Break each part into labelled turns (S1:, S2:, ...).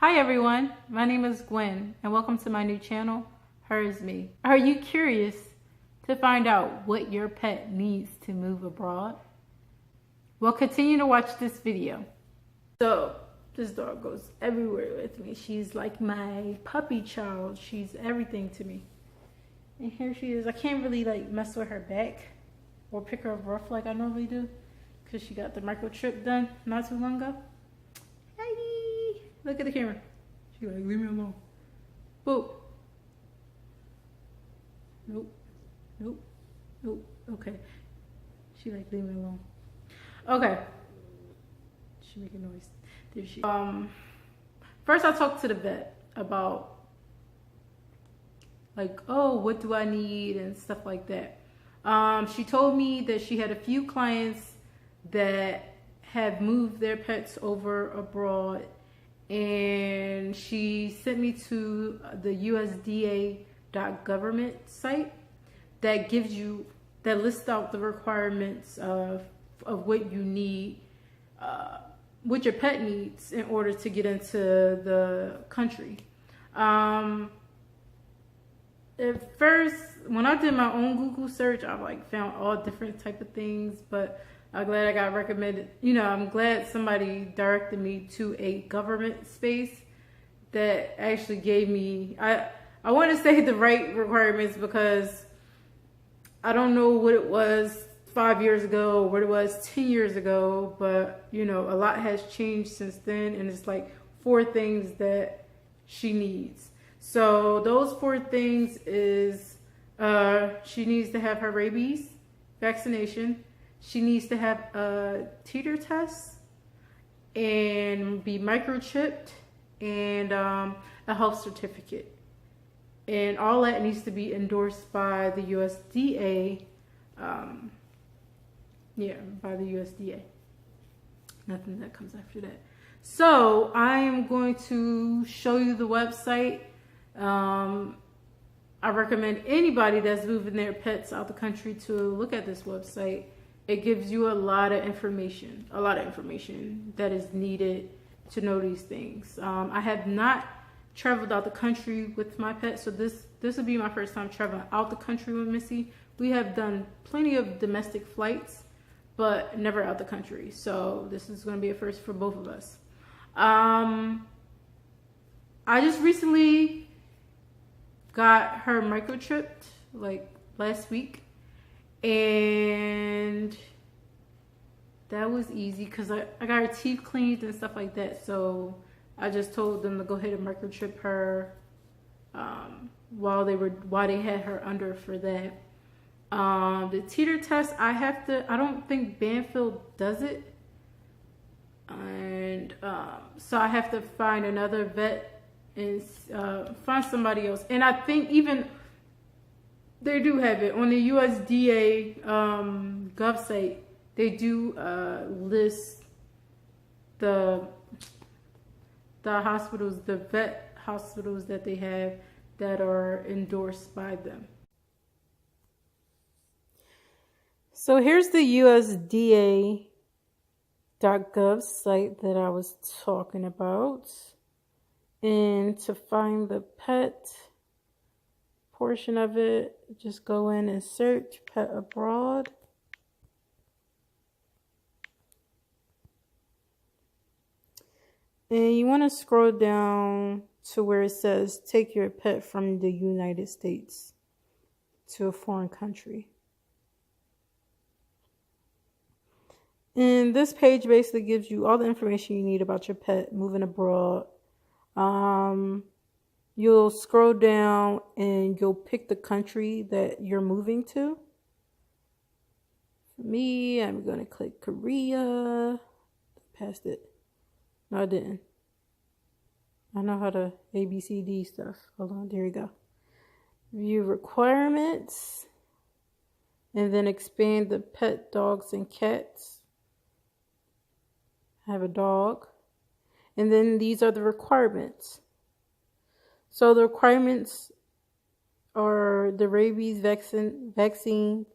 S1: Hi everyone, my name is Gwen and welcome to my new channel, Her Is Me. Are you curious to find out what your pet needs to move abroad? Well, continue to watch this video. So, this dog goes everywhere with me. She's like my puppy child. She's everything to me. And here she is. I can't really like mess with her back or pick her up rough like I normally do because she got the microchip done not too long ago. Look at the camera. She like, leave me alone. Boop. Nope. Nope. Nope. Okay. She like, leave me alone. Okay. She making noise. There she. First I talked to the vet about like, oh, what do I need and stuff like that. She told me that she had a few clients that had moved their pets over abroad. And she sent me to the USDA.government site that lists out the requirements of what you need, what your pet needs in order to get into the country. At first, when I did my own Google search, I like found all different type of things, but I'm glad I got recommended. I'm glad somebody directed me to a government space that actually gave me, I want to say the right requirements because I don't know what it was 5 years ago or what it was 10 years ago, but a lot has changed since then, and it's like 4 things that she needs. So those 4 things is she needs to have her rabies vaccination. She needs to have a teeter test and be microchipped and a health certificate. And all that needs to be endorsed by the USDA. By the USDA. Nothing that comes after that. So I am going to show you the website. I recommend anybody that's moving their pets out the country to look at this website. It gives you a lot of information that is needed to know these things. I have not traveled out the country with my pet, so this will be my first time traveling out the country with Missy. We have done plenty of domestic flights, but never out the country. So this is going to be a first for both of us. I just recently got her microchipped like last week. And that was easy because I got her teeth cleaned and stuff like that. So I just told them to go ahead and microchip her while they had her under for that. The teeter test, I don't think Banfield does it. And so I have to find another vet and find somebody else. And I think even they do have it on the USDA gov site. They do list the hospitals, the vet hospitals that they have that are endorsed by them. So here's the USDA.gov site that I was talking about. And to find the pet portion of it, just go in and search Pet Abroad. And you want to scroll down to where it says take your pet from the United States to a foreign country. And this page basically gives you all the information you need about your pet moving abroad. You'll scroll down and you'll pick the country that you're moving to. For me, I'm going to click Korea. Passed it. No, I didn't. I know how to ABCD stuff. Hold on, there you go. View requirements. And then expand the pet dogs and cats. I have a dog. And then these are the requirements. So the requirements are the rabies vaccine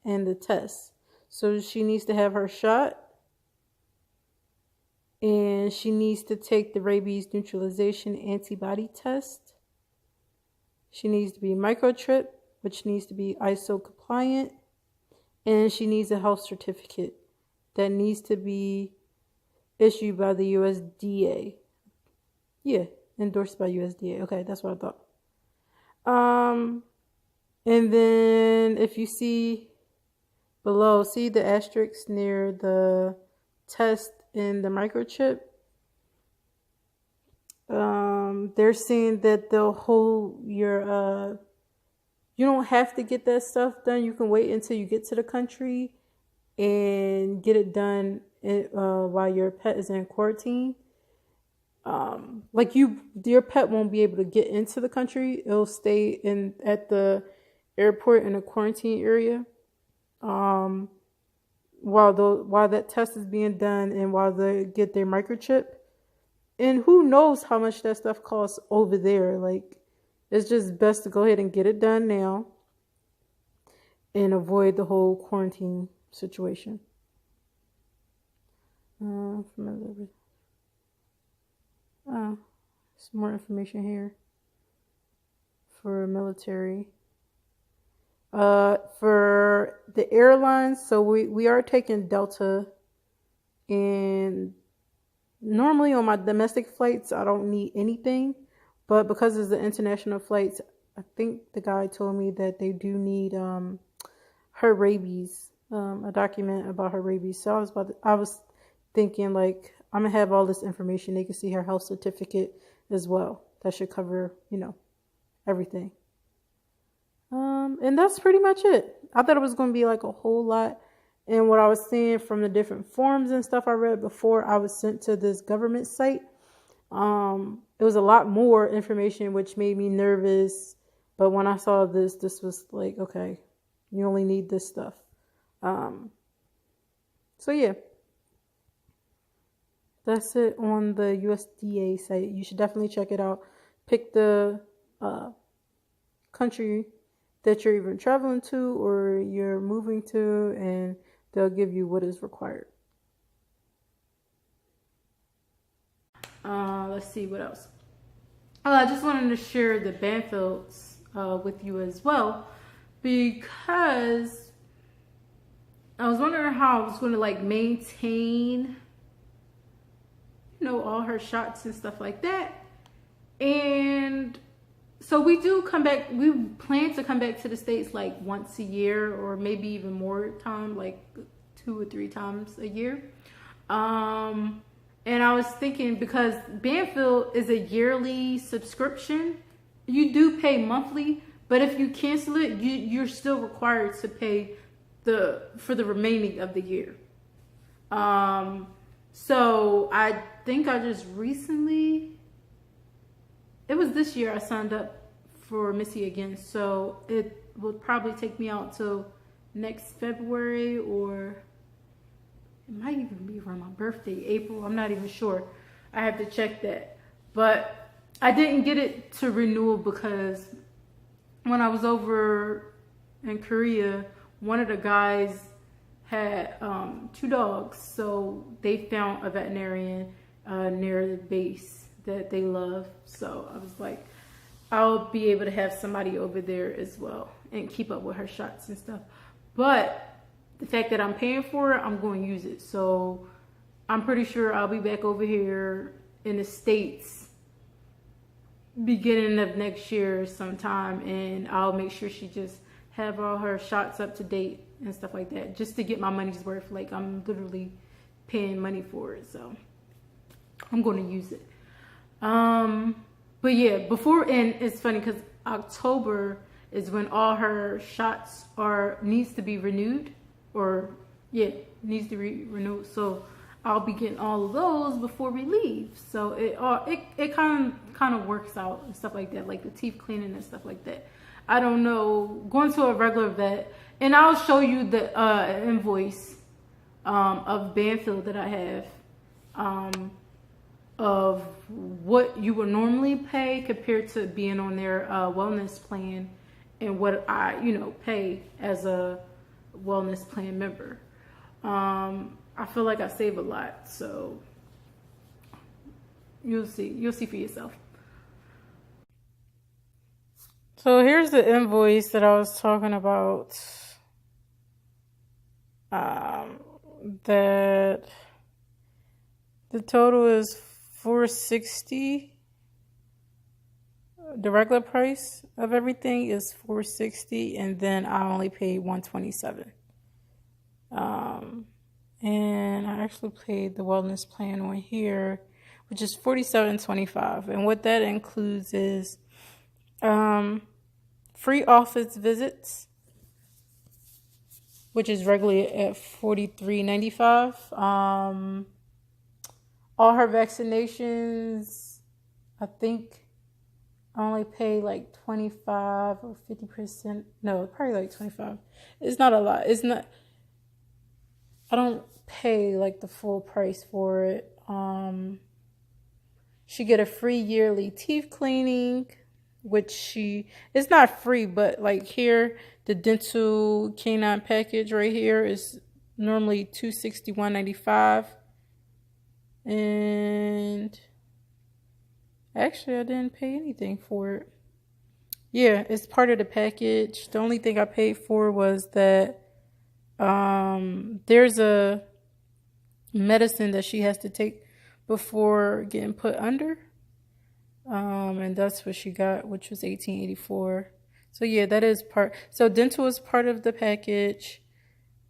S1: and the test. So she needs to have her shot and she needs to take the rabies neutralization antibody test. She needs to be microchipped, which needs to be ISO compliant, and she needs a health certificate that needs to be issued by the USDA. Yeah, endorsed by USDA. Okay, that's what I thought. And then if you see below, see the asterisk near the test and the microchip? They're saying that they'll hold your, you don't have to get that stuff done. You can wait until you get to the country and get it done while your pet is in quarantine. Like your pet won't be able to get into the country. It'll stay at the airport in a quarantine area. While that test is being done and while they get their microchip. And who knows how much that stuff costs over there. Like, it's just best to go ahead and get it done now and avoid the whole quarantine situation. Some more information here for military. For the airlines, so we are taking Delta, and normally on my domestic flights I don't need anything, but because it's the international flights, I think the guy told me that they do need her rabies, a document about her rabies. So I was thinking, like, I'm gonna have all this information. They can see her health certificate as well. That should cover, everything. And that's pretty much it. I thought it was going to be like a whole lot. And what I was seeing from the different forms and stuff I read before I was sent to this government site, it was a lot more information, which made me nervous. But when I saw this was like, okay, you only need this stuff. So yeah, that's it on the USDA site. You should definitely check it out. Pick the country that you're even traveling to or you're moving to, and they'll give you what is required. Let's see what else. I just wanted to share the Banfields with you as well, because I was wondering how I was going to maintain, all her shots and stuff like that. And so we plan to come back to the States once a year, or maybe even more time, 2 or 3 times a year. And I was thinking, because Banfield is a yearly subscription, you do pay monthly, but if you cancel it, you're still required to pay for the remaining of the year. So I think I just recently, it was this year I signed up for Missy again, so it will probably take me out till next February, or it might even be around my birthday, April. I'm not even sure. I have to check that. But I didn't get it to renewal because when I was over in Korea, one of the guys had 2 dogs, so they found a veterinarian near the base that they love. So I was like, I'll be able to have somebody over there as well and keep up with her shots and stuff. But the fact that I'm paying for it, I'm going to use it. So I'm pretty sure I'll be back over here in the States beginning of next year sometime, and I'll make sure she just have all her shots up to date and stuff like that, just to get my money's worth. I'm literally paying money for it, so I'm going to use it. But yeah, and it's funny because October is when all her shots needs to be renewed, needs to be renewed. So I'll be getting all of those before we leave. So it kind of works out and stuff like that, like the teeth cleaning and stuff like that. I don't know, going to a regular vet, and I'll show you the invoice of Banfield that I have, of what you would normally pay compared to being on their wellness plan, and what I pay as a wellness plan member. I feel like I save a lot, so You'll see for yourself. So here's the invoice that I was talking about. That the total is $460. The regular price of everything is $460, and then I only paid $127. And I actually paid the wellness plan on here, which is $47.25. And what that includes is free office visits, which is regularly at $43.95. All her vaccinations, I think I only pay like 25 or 50%. No, probably like 25. It's not a lot. I don't pay like the full price for it. She get a free yearly teeth cleaning, which it's not free, but like here, the dental canine package right here is normally $261.95. And actually, I didn't pay anything for it. Yeah, it's part of the package. The only thing I paid for was that there's a medicine that she has to take before getting put under. And that's what she got, which was $18.84. So yeah, that is part. So dental is part of the package.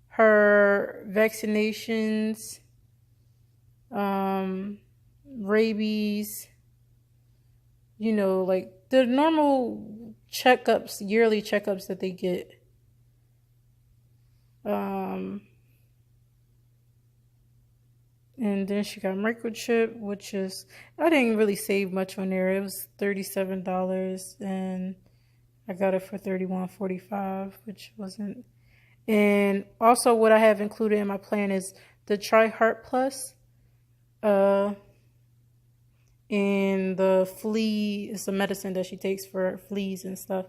S1: Her vaccinations, rabies, like the normal checkups, yearly checkups that they get. And then she got microchip, which is, I didn't really save much on there. It was $37, and I got it for $31.45, which wasn't. And also what I have included in my plan is the Try Heart Plus. And the flea is a medicine that she takes for fleas and stuff.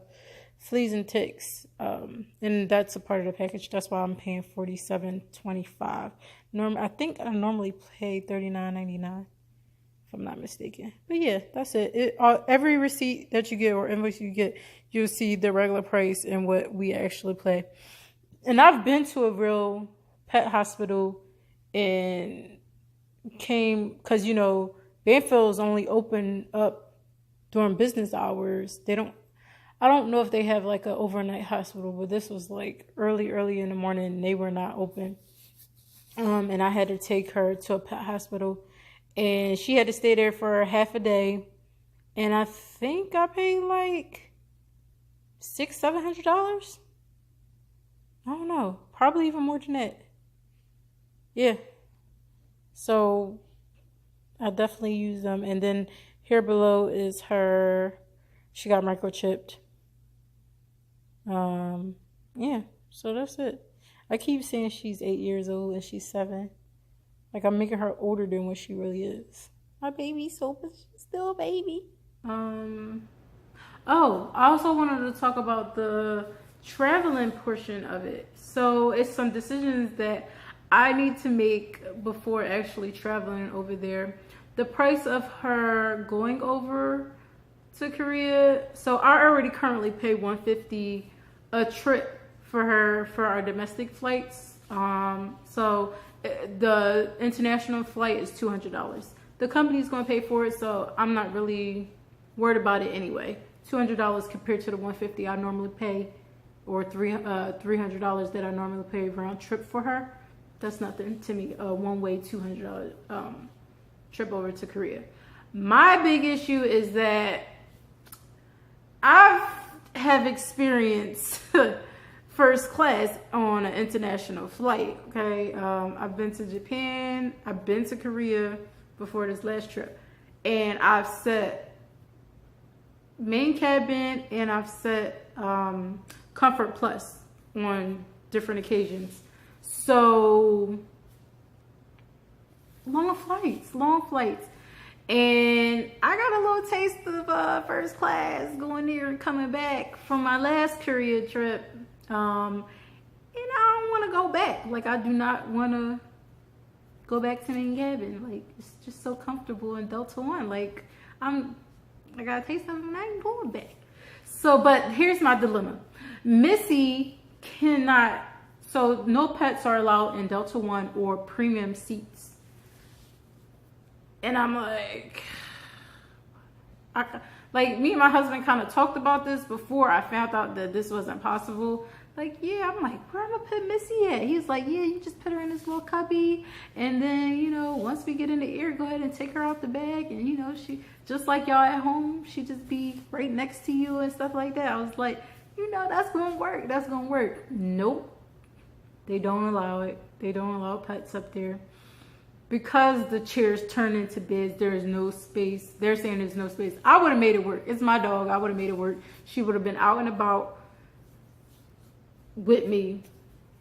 S1: Fleas and ticks. And that's a part of the package. That's why I'm paying $47.25. I think I normally pay $39.99, if I'm not mistaken. But yeah, that's it. Every receipt that you get or invoice you get, you'll see the regular price and what we actually pay. And I've been to a real pet hospital and because Banfield is only open up during business hours. I don't know if they have like an overnight hospital, but this was like early in the morning and they were not open. And I had to take her to a pet hospital, and she had to stay there for half a day. And I think I paid like $700. I don't know, probably even more than that. Yeah. So I definitely use them. And then here below is she got microchipped. Yeah, so that's it. I keep saying she's 8 years old and she's 7. Like, I'm making her older than what she really is. My baby's she's still a baby. I also wanted to talk about the traveling portion of it. So it's some decisions that I need to make before actually traveling over there. The price of her going over to Korea. So I already currently pay $150 a trip for her for our domestic flights. So the international flight is $200. The company's going to pay for it, so I'm not really worried about it anyway. $200 compared to the $150 I normally pay, or $300 that I normally pay round trip for her. That's nothing to me. One-way $200 trip over to Korea. My big issue is that I have experienced first class on an international flight. Okay, I've been to Japan, I've been to Korea before this last trip, and I've sat main cabin and I've sat Comfort Plus on different occasions. So long flights. And I got a little taste of first class going there and coming back from my last Korea trip. And I don't want to go back. Like, I do not want to go back to main cabin. Like, it's just so comfortable in Delta One. Like, I got a taste of it and I ain't going back. So, but here's my dilemma. Missy cannot, so no pets are allowed in Delta One or premium seats. And I'm like, like me and my husband kind of talked about this before I found out that this wasn't possible. Like, yeah, I'm like, where am I put Missy at? He's like, yeah, you just put her in this little cubby. And then, you know, once we get in the air, go ahead and take her out the bag. And, you know, she, just like y'all at home, she just be right next to you and stuff like that. I was like, you know, that's going to work. That's going to work. Nope. They don't allow it. They don't allow pets up there. Because the chairs turn into beds, there is no space. They're saying there's no space. I would have made it work. It's my dog. I would have made it work. She would have been out and about with me,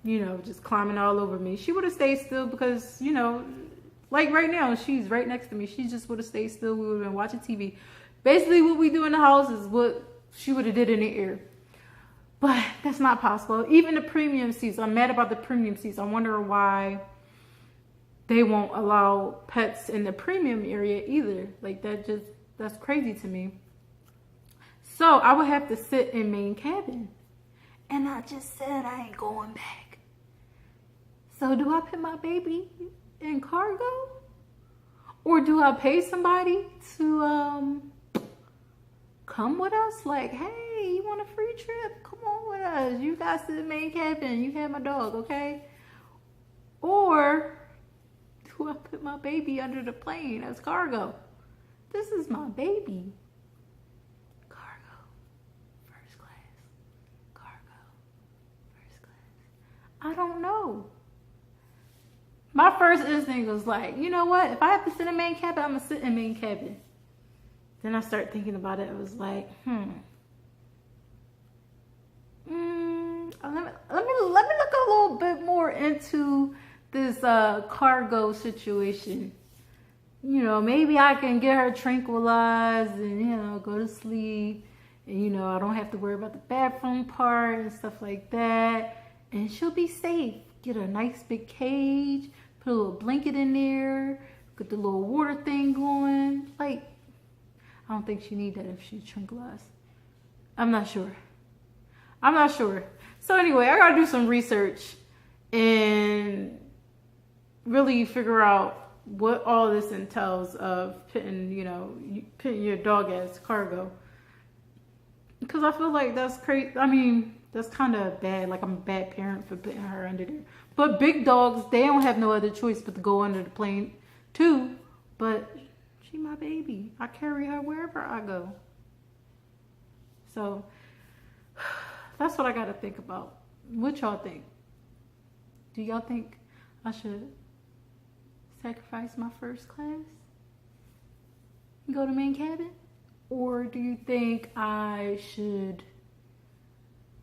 S1: you know, just climbing all over me. She would have stayed still because, you know, like right now, she's right next to me. She just would have stayed still. We would have been watching TV. Basically, what we do in the house is what she would have did in the air. But that's not possible. Even the premium seats, I'm mad about the premium seats. I wonder why they won't allow pets in the premium area either. Like, that's crazy to me. So I would have to sit in main cabin. And I just said I ain't going back. So do I put my baby in cargo? Or do I pay somebody to come with us? Like, hey, you want a free trip? Come on with us. You guys sit in the main cabin. You have my dog, okay? Or do I put my baby under the plane as cargo? This is my baby. I don't know. My first instinct was like, you know what? If I have to sit in main cabin, I'm going to sit in main cabin. Then I started thinking about it. I was like, let me look a little bit more into this cargo situation. You know, maybe I can get her tranquilized and, you know, go to sleep. And, you know, I don't have to worry about the bathroom part and stuff like that. And she'll be safe. Get a nice big cage, put a little blanket in there, get the little water thing going. Like, I don't think she need that if she's tranquilized. I'm not sure. So anyway, I gotta do some research and really figure out what all this entails of putting your dog as cargo. Because I feel like that's crazy. I mean, that's kind of bad. Like, I'm a bad parent for putting her under there. But big dogs, they don't have no other choice but to go under the plane too. But she my baby. I carry her wherever I go. So that's what I got to think about. What y'all think? Do y'all think I should sacrifice my first class and go to main cabin? Or do you think I should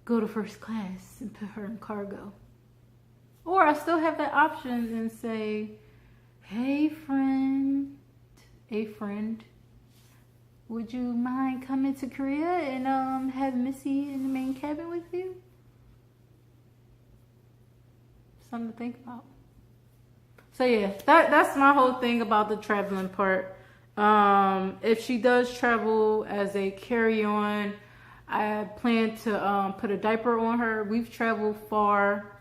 S1: go to first class and put her in cargo? Or I still have that option and say, hey friend, would you mind coming to Korea and have Missy in the main cabin with you? Something to think about. So yeah, that's my whole thing about the traveling part. If she does travel as a carry-on, I plan to put a diaper on her. We've traveled far,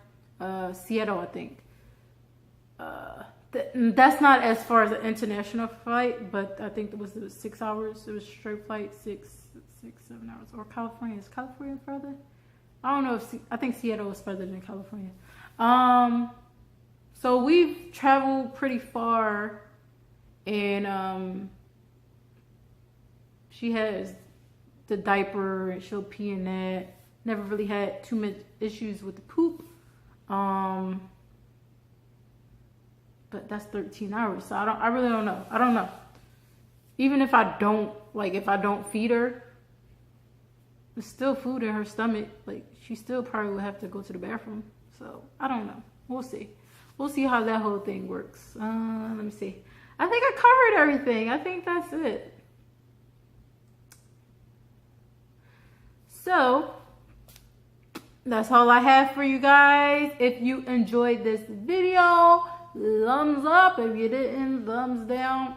S1: Seattle, I think. That's not as far as an international flight, but I think it was 6 hours. It was a straight flight, 7 hours. Or California. Is California further? I don't know I think Seattle was further than California. So we've traveled pretty far, and she has the diaper and she'll pee in that. Never really had too much issues with the poop. But that's 13 hours. So I really don't know. I don't know. Even if I don't feed her, there's still food in her stomach. Like, she still probably would have to go to the bathroom. So I don't know. We'll see. We'll see how that whole thing works. Let me see. I think I covered everything. I think that's it. So that's all I have for you guys. If you enjoyed this video, thumbs up. If you didn't, thumbs down.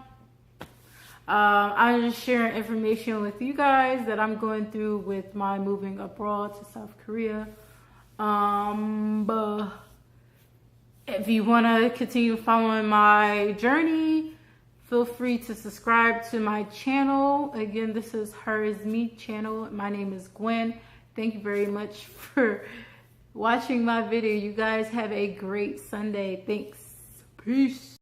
S1: I'm just sharing information with you guys that I'm going through with my moving abroad to South Korea. But if you want to continue following my journey, feel free to subscribe to my channel. Again, this is Her Is Me channel. My name is Gwen. Thank you very much for watching my video. You guys have a great Sunday. Thanks. Peace.